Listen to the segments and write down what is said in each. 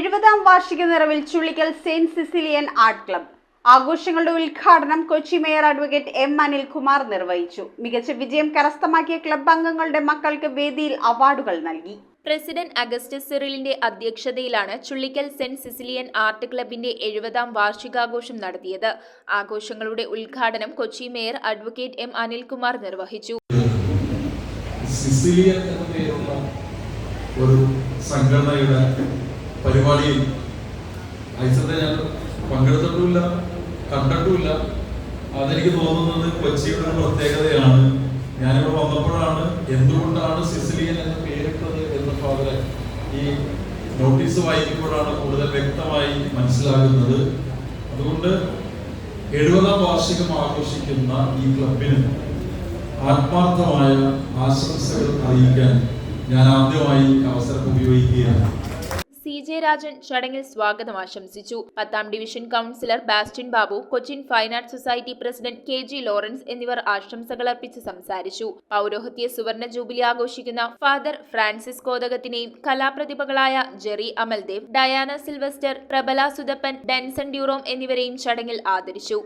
70ാം വാർഷിക നിറവിൽ Chullickal saint Sicilian art club ആഘോഷങ്ങളുടെ ഉദ്ഘാടനം Kochi mayor advocate M Anilkumar നിർവഹിച്ചു. മികച്ച വിജയം കരസ്ഥമാക്കിയ ക്ലബ്ബ് അംഗങ്ങളുടെ മക്കൾക്ക് വേദിയിൽ അവാർഡുകൾ നൽകി. പ്രസിഡന്റ് അഗസ്റ്റസ് സിറിലിന്റെ അധ്യക്ഷതയിലാണ് ചുള്ളിക്കൽ സെന്റ് സിസിലിയൻ ആർട്ട് ക്ലബിന്റെ 70ാം വാർഷികാഘോഷം നടത്തിയത്. ആഘോഷങ്ങളുടെ ഉദ്ഘാടനം Kochi mayor advocate M Anilkumar നിർവഹിച്ചു. സിസിലിയൻ എന്ന പേരുള്ള ഒരു സംഘടനയുടെ പരിപാടിയിൽ ഐസത്തെ ഞാൻ പങ്കെടുത്തിട്ടുമില്ല, കണ്ടിട്ടുമില്ല. അതെനിക്ക് തോന്നുന്നത് കൊച്ചിയുടെ ഒരു പ്രത്യേകതയാണ്. ഞാനിവിടെ വന്നപ്പോഴാണ് എന്തുകൊണ്ടാണ് സിസിലിയൻ എന്ന പേരിട്ടത് എന്ന് ഫാദറെ ഈ നോട്ടീസ് വായിക്കുമ്പോഴാണ് കൂടുതൽ വ്യക്തമായി മനസ്സിലാകുന്നത്. അതുകൊണ്ട് 70ാം വാർഷികം ആഘോഷിക്കുന്ന ഈ ക്ലബിന് ആത്മാർത്ഥമായ ആശംസകൾ അറിയിക്കാൻ ഞാൻ ആദ്യമായി അവസരം ഉപയോഗിക്കുകയാണ്. CJ രാജൻ ചടങ്ങിൽ സ്വാഗതം ആശംസിച്ചു. 10ാം division councillor Bastin Babu, Cochin fine art society president KG Lawrence എന്നിവർ ആശംസകൾ അർപ്പിച്ച് സംസാരിച്ചു. പൗരോഹിത്യ സുവർണ ജൂബിലി ആഘോഷിക്കുന്ന ഫാദർ ഫ്രാൻസിസ് കോതകത്തിനെയും കലാപ്രതിഭകളായ Jerry Amaldev, Diana Sylvester, Prabala Sudappan, Denson ഡ്യൂറോം എന്നിവരെയും ചടങ്ങിൽ ആദരിച്ചു.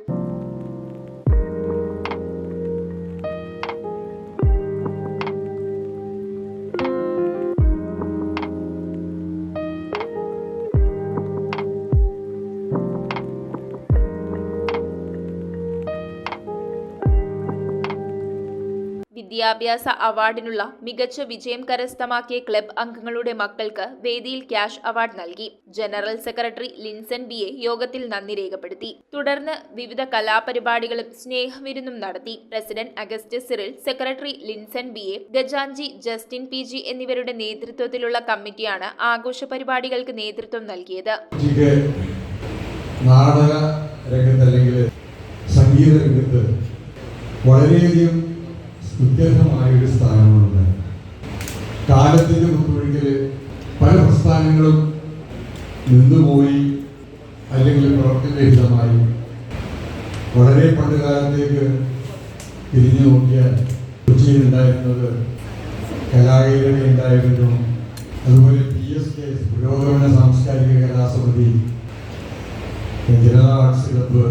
വിദ്യാഭ്യാസ അവാർഡിനുള്ള മികച്ച വിജയം കരസ്ഥമാക്കിയ ക്ലബ് അംഗങ്ങളുടെ മക്കൾക്ക് വേദിയിൽ ക്യാഷ് അവാർഡ് നൽകി. ജനറൽ സെക്രട്ടറി ലിൻസൺ BA യോഗത്തിൽ നന്ദി രേഖപ്പെടുത്തി. തുടർന്ന് വിവിധ കലാപരിപാടികളും സ്നേഹവിരുന്നും നടത്തി. President Augustus Cyril, secretary Linson BA, ഗജാൻജി ജസ്റ്റിൻ PG എന്നിവരുടെ നേതൃത്വത്തിലുള്ള കമ്മിറ്റിയാണ് ആഘോഷ പരിപാടികൾക്ക് നേതൃത്വം നൽകിയത്. നാടക രംഗത്ത് അല്ലെങ്കിൽ സംഗീത രംഗത്ത് വളരെയധികം സുദീർഘമായൊരു സ്ഥാനങ്ങളുണ്ട്. കാലത്തിൻ്റെ കുത്തൊഴുക്കിൽ പല പ്രസ്ഥാനങ്ങളും നിന്നുപോയി അല്ലെങ്കിൽ പ്രവർത്തനരഹിതമായി. വളരെ പണ്ടുകാലത്തേക്ക് തിരിഞ്ഞു നോക്കിയാൽ കൊച്ചിയിലുണ്ടായിരുന്നത് കലാകേരളി ഉണ്ടായിരുന്നു. അതുപോലെ PSK പുരോഗമന സാംസ്കാരിക കലാസമിതി, Janata arts club,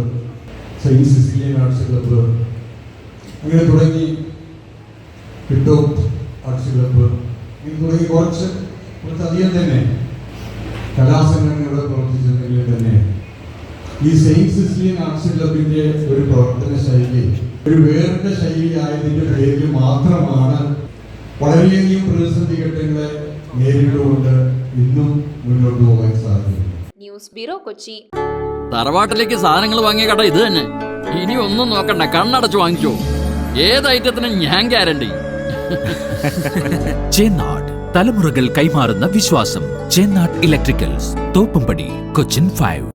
Saint Cecilian arts club, അങ്ങനെ തുടങ്ങി ആർട്സ് ക്ലബ്ബ്, ഇത് തുടങ്ങി കുറച്ചധികം തന്നെ കലാസംഘടനകൾ പ്രവർത്തിച്ചിട്ടുണ്ടെങ്കിൽ തന്നെ ഈ സെയിന്റ് സിസിലിയൻ ആർട്സ് ക്ലബിൻ്റെ ഒരു പ്രവർത്തന ശൈലി ഒരു വേറിട്ട ശൈലി ആയതിൻ്റെ പേരിൽ മാത്രമാണ് വളരെയധികം പ്രതിസന്ധി ഘട്ടങ്ങളെ നേരിട്ടുകൊണ്ട് ഇന്നും മുന്നോട്ട് പോകാൻ സാധിക്കും. News bureau, Kochi. തറവാട്ടിലേക്ക് സാധനങ്ങൾ വാങ്ങിയ കട ഇത് തന്നെ. ഇനി ഒന്നും നോക്കണ്ട, കണ്ണടച്ച് വാങ്ങിച്ചോ. ഏത് ഐറ്റത്തിനും ഞാൻ ഗ്യാരണ്ടി. ചേന്നാട്, തലമുറകൾ കൈമാറുന്ന വിശ്വാസം. ചേന്നാട് ഇലക്ട്രിക്കൽസ്, തോപ്പുംപടി, കൊച്ചിൻ 5.